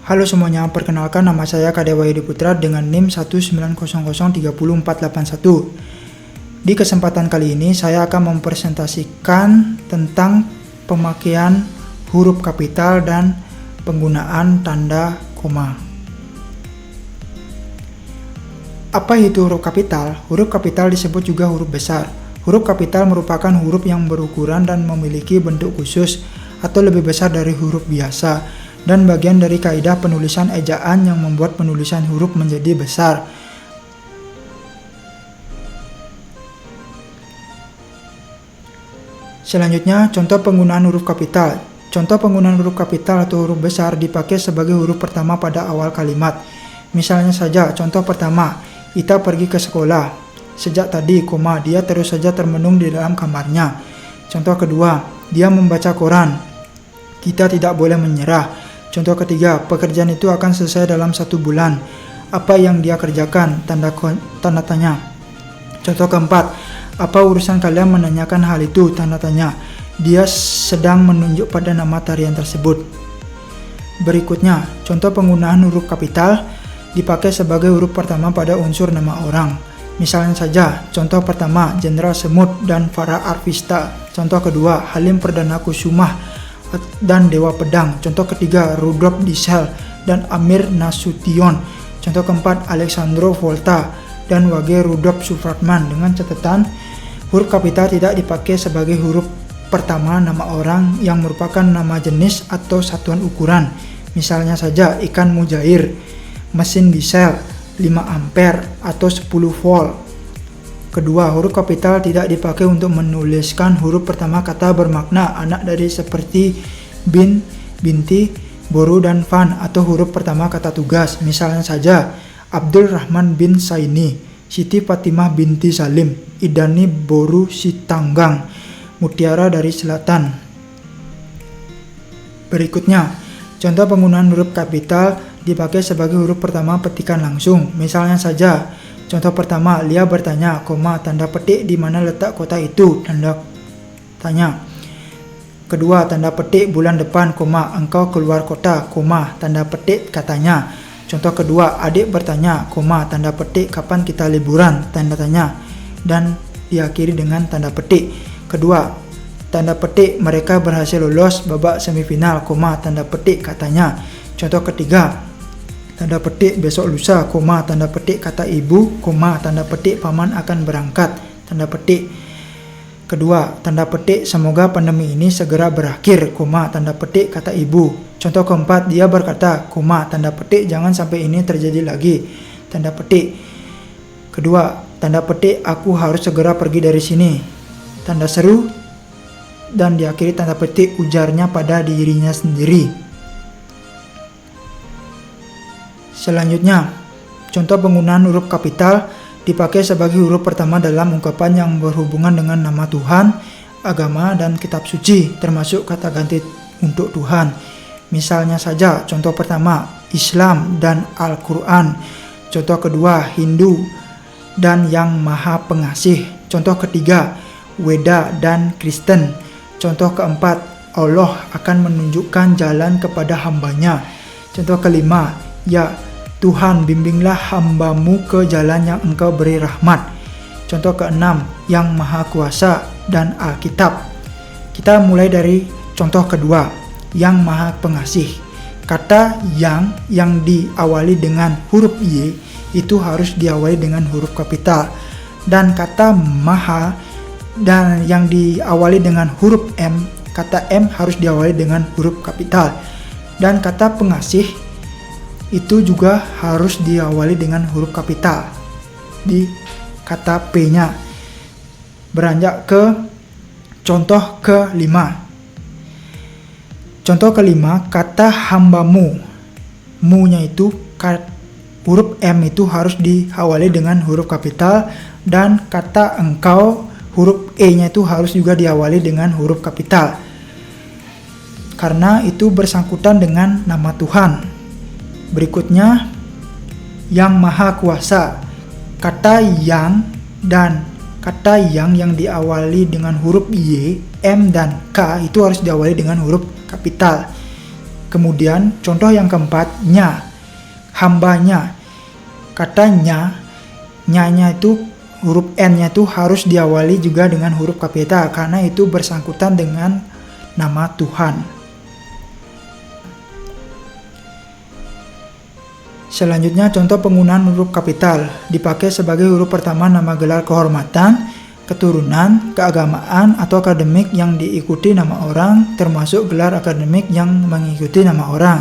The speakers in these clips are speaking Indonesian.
Halo semuanya, perkenalkan nama saya Kadewa Yudi Putra dengan NIM 190030481. Di kesempatan kali ini saya akan mempresentasikan tentang pemakaian huruf kapital dan penggunaan tanda koma. Apa itu huruf kapital? Huruf kapital disebut juga huruf besar. Huruf kapital merupakan huruf yang berukuran dan memiliki bentuk khusus atau lebih besar dari huruf biasa, dan bagian dari kaidah penulisan ejaan yang membuat penulisan huruf menjadi besar. Selanjutnya, contoh penggunaan huruf kapital. Contoh penggunaan huruf kapital atau huruf besar dipakai sebagai huruf pertama pada awal kalimat. Misalnya saja, contoh pertama, Ita pergi ke sekolah. Sejak tadi, dia terus saja termenung di dalam kamarnya. Contoh kedua, dia membaca koran. Kita tidak boleh menyerah. Contoh ketiga, pekerjaan itu akan selesai dalam 1 bulan. Apa yang dia kerjakan? Tanda tanya. Contoh keempat, apa urusan kalian menanyakan hal itu? Tanda tanya. Dia sedang menunjuk pada nama tarian tersebut. Berikutnya, contoh penggunaan huruf kapital dipakai sebagai huruf pertama pada unsur nama orang. Misalnya saja, contoh pertama, Jenderal Semut dan Farah Arvista. Contoh kedua, Halim Perdana Kusumah dan Dewa Pedang. Contoh ketiga, Rudolf Diesel dan Amir Nasution. Contoh keempat, Alessandro Volta dan Wage Rudolf Supratman. Dengan catatan, huruf kapital tidak dipakai sebagai huruf pertama nama orang yang merupakan nama jenis atau satuan ukuran. Misalnya saja, ikan mujair, mesin diesel, 5 ampere atau 10 volt. Kedua, huruf kapital tidak dipakai untuk menuliskan huruf pertama kata bermakna anak dari seperti bin, binti, boru, dan fan, atau huruf pertama kata tugas. Misalnya saja, Abdul Rahman bin Saini, Siti Fatimah binti Salim, Idani Boru Sitanggang, Mutiara dari Selatan. Berikutnya, contoh penggunaan huruf kapital dipakai sebagai huruf pertama petikan langsung. Misalnya saja, contoh pertama, Lia bertanya, tanda petik di mana letak kota itu, tanda tanya. Kedua, tanda petik bulan depan, engkau keluar kota, tanda petik katanya. Contoh kedua, adik bertanya, tanda petik kapan kita liburan, tanda tanya. Dan diakhiri dengan tanda petik. Kedua, tanda petik mereka berhasil lolos babak semifinal, tanda petik katanya. Contoh ketiga, tanda petik besok lusa, tanda petik kata ibu, tanda petik paman akan berangkat, tanda petik. Kedua, tanda petik semoga pandemi ini segera berakhir, tanda petik kata ibu. Contoh keempat, dia berkata, tanda petik jangan sampai ini terjadi lagi, tanda petik. Kedua, tanda petik aku harus segera pergi dari sini, tanda seru. Dan diakhiri tanda petik ujarnya pada dirinya sendiri. Selanjutnya, contoh penggunaan huruf kapital dipakai sebagai huruf pertama dalam ungkapan yang berhubungan dengan nama Tuhan, agama, dan kitab suci, termasuk kata ganti untuk Tuhan. Misalnya saja, contoh pertama, Islam dan Al-Quran. Contoh kedua, Hindu dan Yang Maha Pengasih. Contoh ketiga, Weda dan Kristen. Contoh keempat, Allah akan menunjukkan jalan kepada hambanya. Contoh kelima, ya Tuhan, bimbinglah hambamu ke jalan yang engkau beri rahmat. Contoh keenam, Yang Maha Kuasa dan Alkitab. Kita mulai dari contoh kedua, Yang Maha Pengasih. Kata yang diawali dengan huruf Y itu harus diawali dengan huruf kapital. Dan kata Maha dan yang diawali dengan huruf M, kata M harus diawali dengan huruf kapital. Dan kata pengasih itu juga harus diawali dengan huruf kapital di kata P-nya. Beranjak ke contoh kelima. Contoh kelima, kata hambamu. Mu-nya itu huruf M itu harus diawali dengan huruf kapital, dan kata engkau huruf E-nya itu harus juga diawali dengan huruf kapital. Karena itu bersangkutan dengan nama Tuhan. Berikutnya, Yang Maha Kuasa. Kata yang dan kata yang diawali dengan huruf Y, M, dan K itu harus diawali dengan huruf kapital. Kemudian contoh yang keempat, nya, hambanya. Katanya, nya itu huruf N-nya itu harus diawali juga dengan huruf kapital karena itu bersangkutan dengan nama Tuhan. Selanjutnya contoh penggunaan huruf kapital dipakai sebagai huruf pertama nama gelar kehormatan, keturunan, keagamaan, atau akademik yang diikuti nama orang, termasuk gelar akademik yang mengikuti nama orang.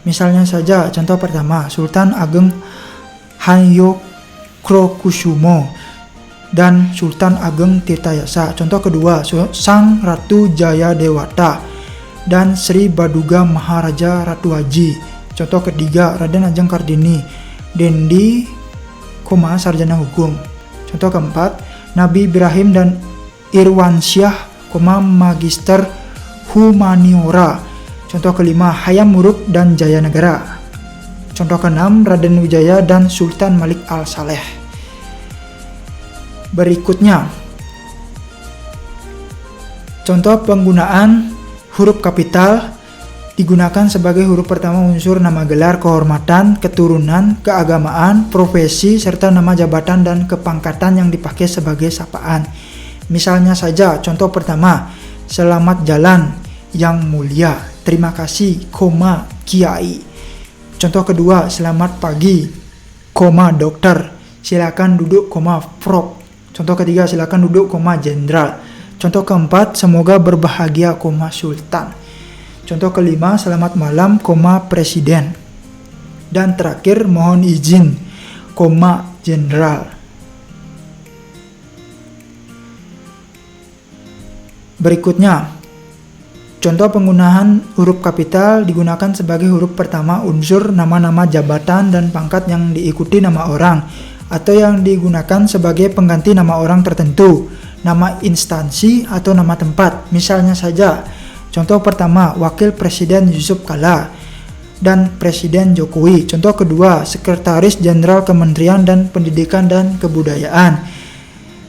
Misalnya saja, contoh pertama, Sultan Ageng Hanyokrokusumo dan Sultan Ageng Tirtayasa. Contoh kedua, Sang Ratu Jayadewata dan Sri Baduga Maharaja Ratu Haji. Contoh ketiga, Raden Ajeng Kartini, Dendi, Sarjana Hukum. Contoh keempat, Nabi Ibrahim dan Irwansyah, Magister Humaniora. Contoh kelima, Hayam Wuruk dan Jaya Negara. Contoh keenam, Raden Wijaya dan Sultan Malik Al-Saleh. Berikutnya, contoh penggunaan huruf kapital digunakan sebagai huruf pertama unsur nama gelar kehormatan, keturunan, keagamaan, profesi, serta nama jabatan dan kepangkatan yang dipakai sebagai sapaan. Misalnya saja, contoh pertama, selamat jalan yang mulia, terima kasih, kiai. Contoh kedua, selamat pagi, dokter, silakan duduk, prof. Contoh ketiga, silakan duduk, jenderal. Contoh keempat, semoga berbahagia, sultan. Contoh kelima, selamat malam, presiden. Dan terakhir, mohon izin, jenderal. Berikutnya, contoh penggunaan huruf kapital digunakan sebagai huruf pertama unsur nama-nama jabatan dan pangkat yang diikuti nama orang, atau yang digunakan sebagai pengganti nama orang tertentu, nama instansi, atau nama tempat. Misalnya saja, contoh pertama, Wakil Presiden Yusuf Kala dan Presiden Jokowi. Contoh kedua, Sekretaris Jenderal Kementerian dan Pendidikan dan Kebudayaan.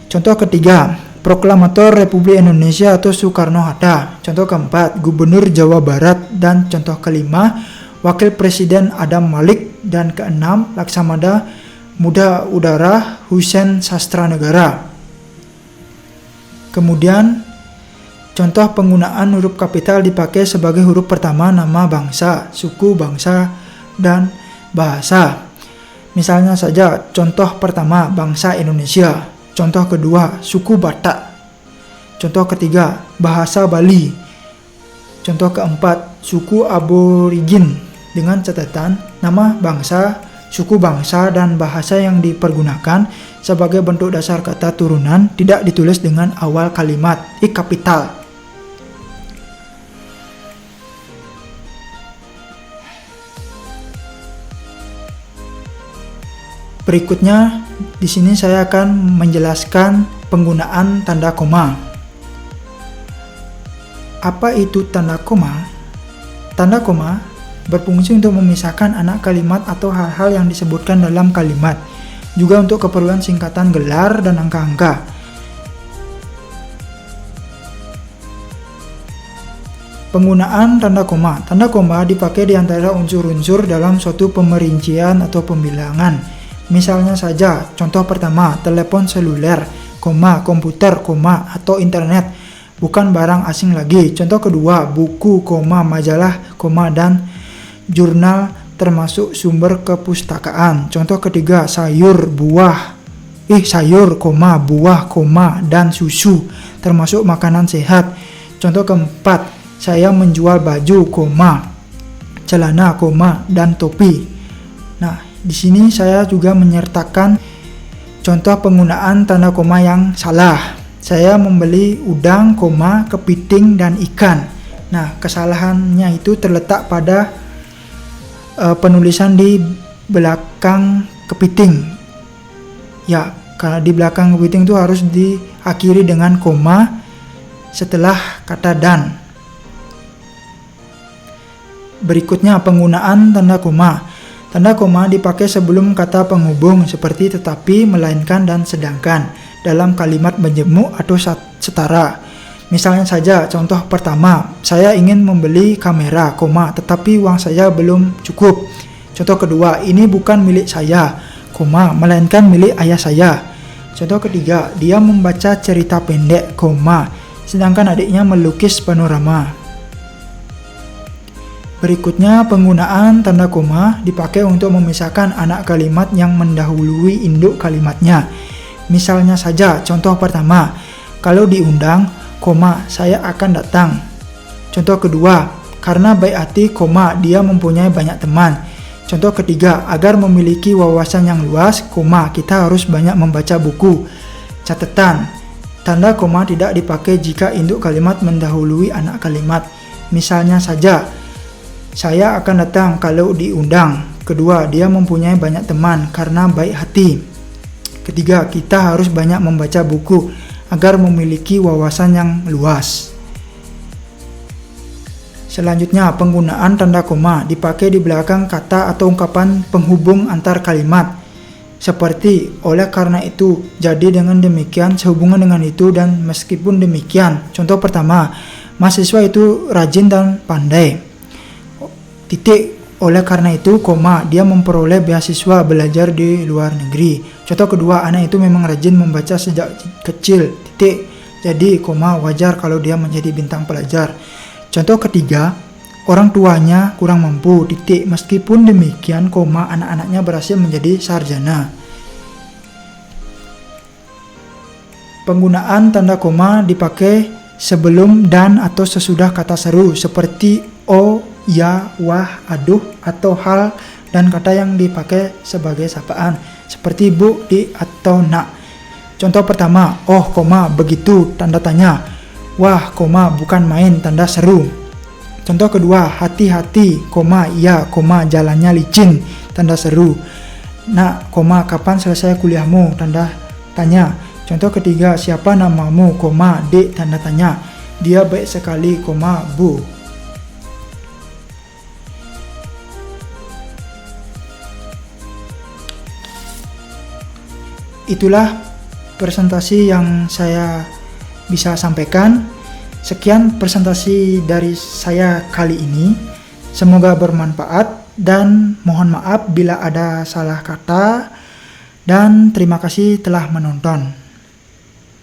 Contoh ketiga, Proklamator Republik Indonesia atau Soekarno-Hatta. Contoh keempat, Gubernur Jawa Barat. Dan contoh kelima, Wakil Presiden Adam Malik. Dan keenam, Laksamana Muda Udara Husein Sastranegara. Kemudian, contoh penggunaan huruf kapital dipakai sebagai huruf pertama nama bangsa, suku, bangsa, dan bahasa. Misalnya saja, contoh pertama, bangsa Indonesia. Contoh kedua, suku Batak. Contoh ketiga, bahasa Bali. Contoh keempat, suku Aborigin. Dengan catatan, nama bangsa, suku bangsa, dan bahasa yang dipergunakan sebagai bentuk dasar kata turunan tidak ditulis dengan awal kalimat kapital. Berikutnya, di sini saya akan menjelaskan penggunaan tanda koma. Apa itu tanda koma? Tanda koma berfungsi untuk memisahkan anak kalimat atau hal-hal yang disebutkan dalam kalimat, juga untuk keperluan singkatan gelar dan angka-angka. Penggunaan tanda koma. Tanda koma dipakai di antara unsur-unsur dalam suatu pemerincian atau pembilangan. Misalnya saja, contoh pertama, telepon seluler, komputer, atau internet, bukan barang asing lagi. Contoh kedua, buku, majalah, dan jurnal termasuk sumber kepustakaan. Contoh ketiga, sayur, buah, buah, dan susu termasuk makanan sehat. Contoh keempat, saya menjual baju, celana, dan topi. Nah, di sini saya juga menyertakan contoh penggunaan tanda koma yang salah. Saya membeli udang, kepiting, dan ikan. Nah, kesalahannya itu terletak pada penulisan di belakang kepiting. Ya, karena di belakang kepiting itu harus diakhiri dengan koma setelah kata dan. Berikutnya, penggunaan tanda koma. Tanda koma dipakai sebelum kata penghubung seperti tetapi, melainkan, dan sedangkan dalam kalimat menjemuk atau setara. Misalnya saja contoh pertama, saya ingin membeli kamera, tetapi uang saya belum cukup. Contoh kedua, ini bukan milik saya, melainkan milik ayah saya. Contoh ketiga, dia membaca cerita pendek, sedangkan adiknya melukis panorama. Berikutnya, penggunaan tanda koma dipakai untuk memisahkan anak kalimat yang mendahului induk kalimatnya. Misalnya saja, contoh pertama, kalau diundang, saya akan datang. Contoh kedua, karena baik hati, dia mempunyai banyak teman. Contoh ketiga, agar memiliki wawasan yang luas, kita harus banyak membaca buku. Catatan, tanda koma tidak dipakai jika induk kalimat mendahului anak kalimat. Misalnya saja, saya akan datang kalau diundang. Kedua, dia mempunyai banyak teman karena baik hati. Ketiga, kita harus banyak membaca buku agar memiliki wawasan yang luas. Selanjutnya, penggunaan tanda koma dipakai di belakang kata atau ungkapan penghubung antar kalimat. Seperti, oleh karena itu, jadi dengan demikian, sehubungan dengan itu, dan meskipun demikian. Contoh pertama, mahasiswa itu rajin dan pandai. Oleh karena itu, dia memperoleh beasiswa belajar di luar negeri. Contoh kedua, anak itu memang rajin membaca sejak kecil. Jadi, wajar kalau dia menjadi bintang pelajar. Contoh ketiga, orang tuanya kurang mampu. Meskipun demikian, anak-anaknya berhasil menjadi sarjana. Penggunaan tanda koma dipakai sebelum dan atau sesudah kata seru seperti oh, ya, wah, aduh, atau hal dan kata yang dipakai sebagai sapaan seperti bu, di, atau nak. Contoh pertama, oh, begitu, tanda tanya. Wah, bukan main, tanda seru. Contoh kedua, hati-hati, iya, jalannya licin, tanda seru. Nak, kapan selesai kuliahmu, tanda tanya. Contoh ketiga, siapa namamu, dek, tanda tanya. Dia baik sekali, bu. Itulah presentasi yang saya bisa sampaikan. Sekian presentasi dari saya kali ini. Semoga bermanfaat dan mohon maaf bila ada salah kata, dan terima kasih telah menonton.